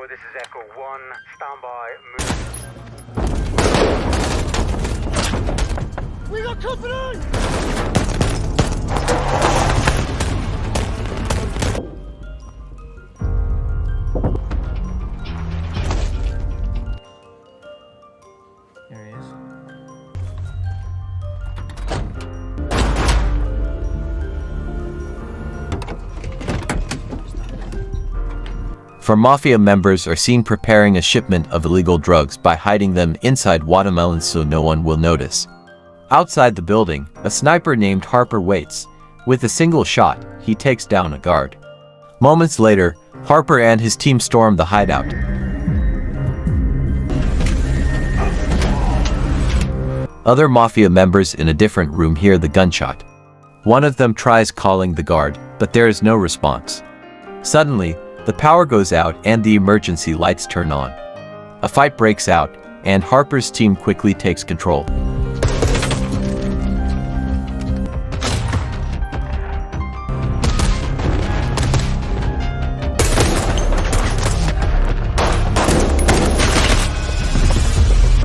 4, this is Echo 1. Stand by, move. We got company! There he is. For Mafia members are seen preparing a shipment of illegal drugs by hiding them inside watermelons so no one will notice. Outside the building, a sniper named Harper waits. With a single shot, he takes down a guard. Moments later, Harper and his team storm the hideout. Other Mafia members in a different room hear the gunshot. One of them tries calling the guard, but there is no response. Suddenly, the power goes out and the emergency lights turn on. A fight breaks out, and Harper's team quickly takes control.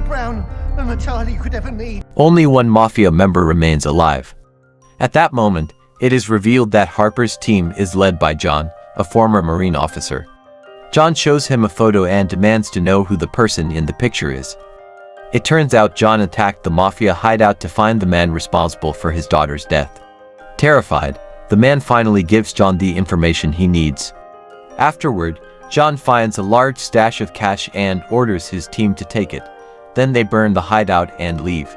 Brown and the Charlie you could ever need. Only one Mafia member remains alive. At that moment, it is revealed that Harper's team is led by John, a former Marine officer. John shows him a photo and demands to know who the person in the picture is. It turns out John attacked the Mafia hideout to find the man responsible for his daughter's death. Terrified, the man finally gives John the information he needs. Afterward, John finds a large stash of cash and orders his team to take it. Then they burn the hideout and leave.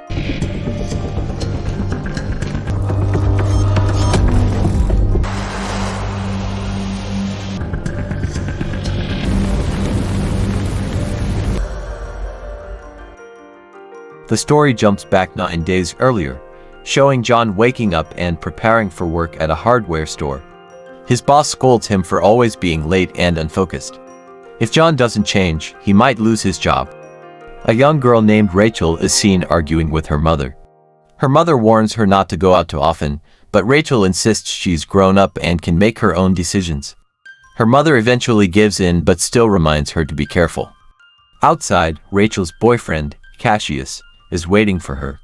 The story jumps back 9 days earlier, showing John waking up and preparing for work at a hardware store. His boss scolds him for always being late and unfocused. If John doesn't change, he might lose his job. A young girl named Rachel is seen arguing with her mother. Her mother warns her not to go out too often, but Rachel insists she's grown up and can make her own decisions. Her mother eventually gives in but still reminds her to be careful. Outside, Rachel's boyfriend, Cassius, is waiting for her.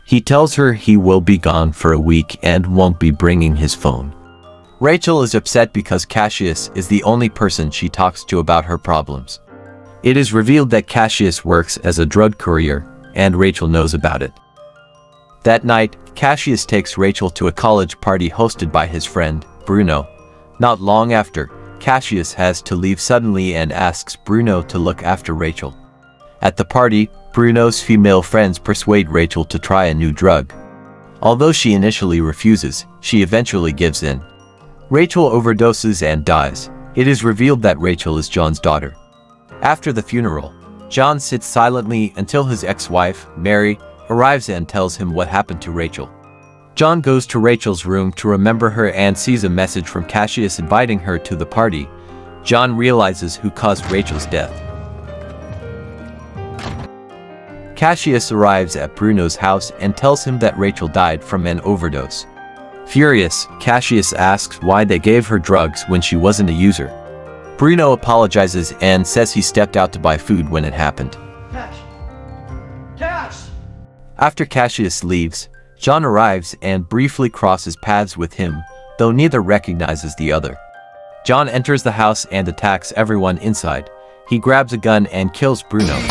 He tells her he will be gone for a week and won't be bringing his phone. Rachel is upset because Cassius is the only person she talks to about her problems. It is revealed that Cassius works as a drug courier, and Rachel knows about it. That night, Cassius takes Rachel to a college party hosted by his friend, Bruno. Not long after, Cassius has to leave suddenly and asks Bruno to look after Rachel. At the party, Bruno's female friends persuade Rachel to try a new drug. Although she initially refuses, she eventually gives in. Rachel overdoses and dies. It is revealed that Rachel is John's daughter. After the funeral, John sits silently until his ex-wife, Mary, arrives and tells him what happened to Rachel. John goes to Rachel's room to remember her and sees a message from Cassius inviting her to the party. John realizes who caused Rachel's death. Cassius arrives at Bruno's house and tells him that Rachel died from an overdose. Furious, Cassius asks why they gave her drugs when she wasn't a user. Bruno apologizes and says he stepped out to buy food when it happened. Cash! After Cassius leaves, John arrives and briefly crosses paths with him, though neither recognizes the other. John enters the house and attacks everyone inside. He grabs a gun and kills Bruno.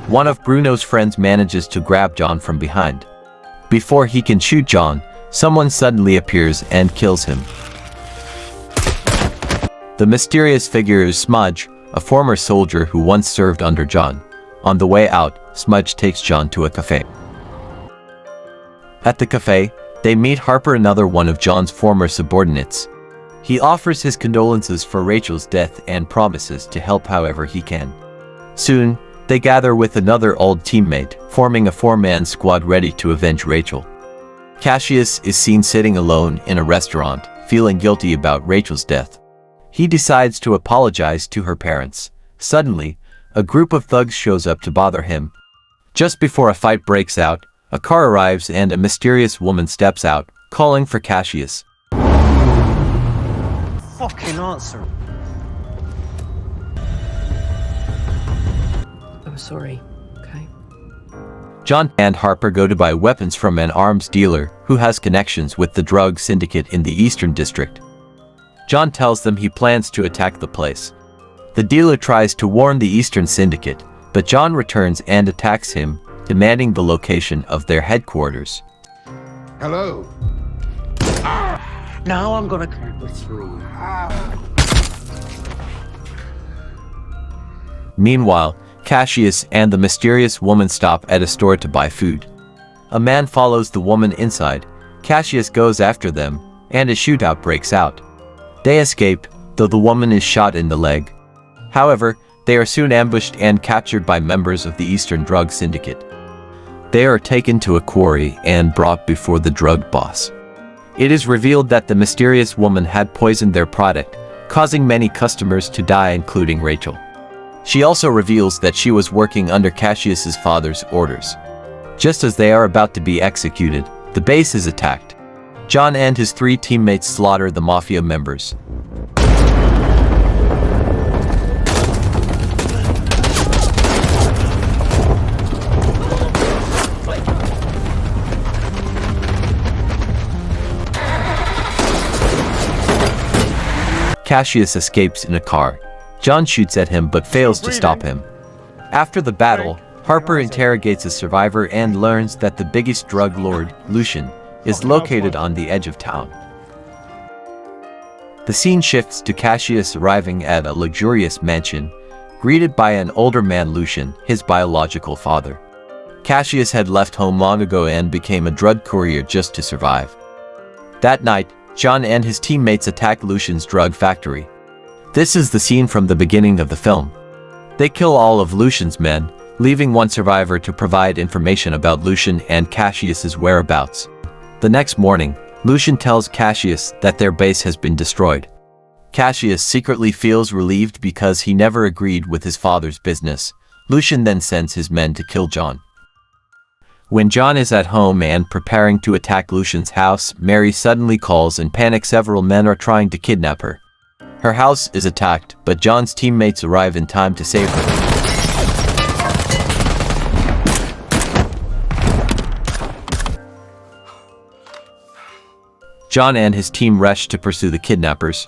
One of Bruno's friends manages to grab John from behind. Before he can shoot John, someone suddenly appears and kills him. The mysterious figure is Smudge, a former soldier who once served under John. On the way out, Smudge takes John to a cafe. At the cafe, they meet Harper, another one of John's former subordinates. He offers his condolences for Rachel's death and promises to help however he can. Soon, they gather with another old teammate, forming a 4-man squad ready to avenge Rachel. Cassius is seen sitting alone in a restaurant, feeling guilty about Rachel's death. He decides to apologize to her parents. Suddenly, a group of thugs shows up to bother him. Just before a fight breaks out, A car arrives and a mysterious woman steps out, calling for Cassius. Fucking answer. I'm sorry, okay? John and Harper go to buy weapons from an arms dealer who has connections with the drug syndicate in the Eastern District. John tells them he plans to attack the place. The dealer tries to warn the Eastern Syndicate, but John returns and attacks him, demanding the location of their headquarters. Hello. Now I'm gonna count to 3. Meanwhile, Cassius and the mysterious woman stop at a store to buy food. A man follows the woman inside. Cassius goes after them, and a shootout breaks out. They escape, though the woman is shot in the leg. However, they are soon ambushed and captured by members of the Eastern Drug Syndicate. They are taken to a quarry and brought before the drug boss. It is revealed that the mysterious woman had poisoned their product, causing many customers to die, including Rachel. She also reveals that she was working under Cassius's father's orders. Just as they are about to be executed, the base is attacked. John and his 3 teammates slaughter the mafia members. Cassius escapes in a car. John shoots at him but fails to stop him. After the battle, Harper interrogates a survivor and learns that the biggest drug lord, Lucian, is located on the edge of town. The scene shifts to Cassius arriving at a luxurious mansion, greeted by an older man, Lucian, his biological father. Cassius had left home long ago and became a drug courier just to survive. That night, John and his teammates attack Lucian's drug factory. This is the scene from the beginning of the film. They kill all of Lucian's men, leaving one survivor to provide information about Lucian and Cassius's whereabouts. The next morning, Lucian tells Cassius that their base has been destroyed. Cassius secretly feels relieved because he never agreed with his father's business. Lucian then sends his men to kill John. When John is at home and preparing to attack Lucian's house, Mary suddenly calls and panics. Several men are trying to kidnap her. Her house is attacked, but John's teammates arrive in time to save her. John and his team rush to pursue the kidnappers.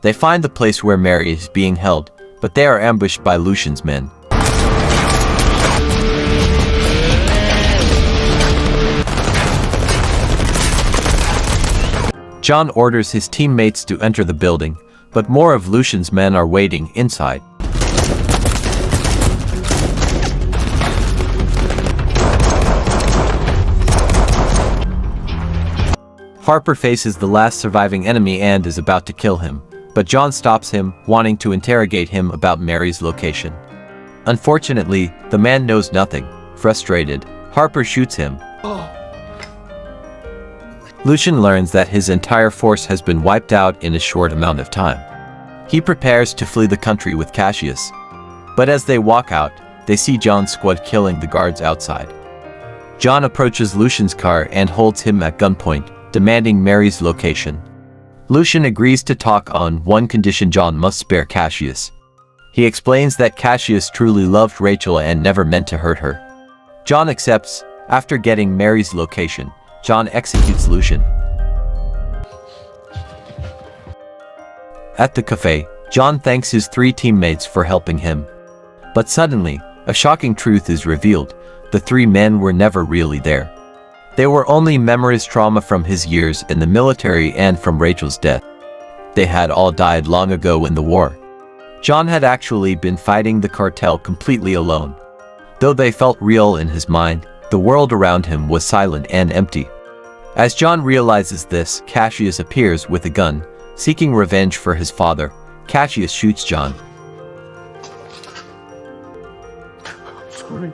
They find the place where Mary is being held, but they are ambushed by Lucian's men. John orders his teammates to enter the building, but more of Lucian's men are waiting inside. Harper faces the last surviving enemy and is about to kill him, but John stops him, wanting to interrogate him about Mary's location. Unfortunately, the man knows nothing. Frustrated, Harper shoots him. Lucian learns that his entire force has been wiped out in a short amount of time. He prepares to flee the country with Cassius. But as they walk out, they see John's squad killing the guards outside. John approaches Lucian's car and holds him at gunpoint, demanding Mary's location. Lucian agrees to talk on one condition: John must spare Cassius. He explains that Cassius truly loved Rachel and never meant to hurt her. John accepts. After getting Mary's location, John executes Lucian. At the cafe, John thanks his 3 teammates for helping him. But suddenly, a shocking truth is revealed: the 3 men were never really there. They were only memories, trauma from his years in the military and from Rachel's death. They had all died long ago in the war. John had actually been fighting the cartel completely alone. Though they felt real in his mind, the world around him was silent and empty. As John realizes this, Cassius appears with a gun, seeking revenge for his father. Cassius shoots John. Sorry.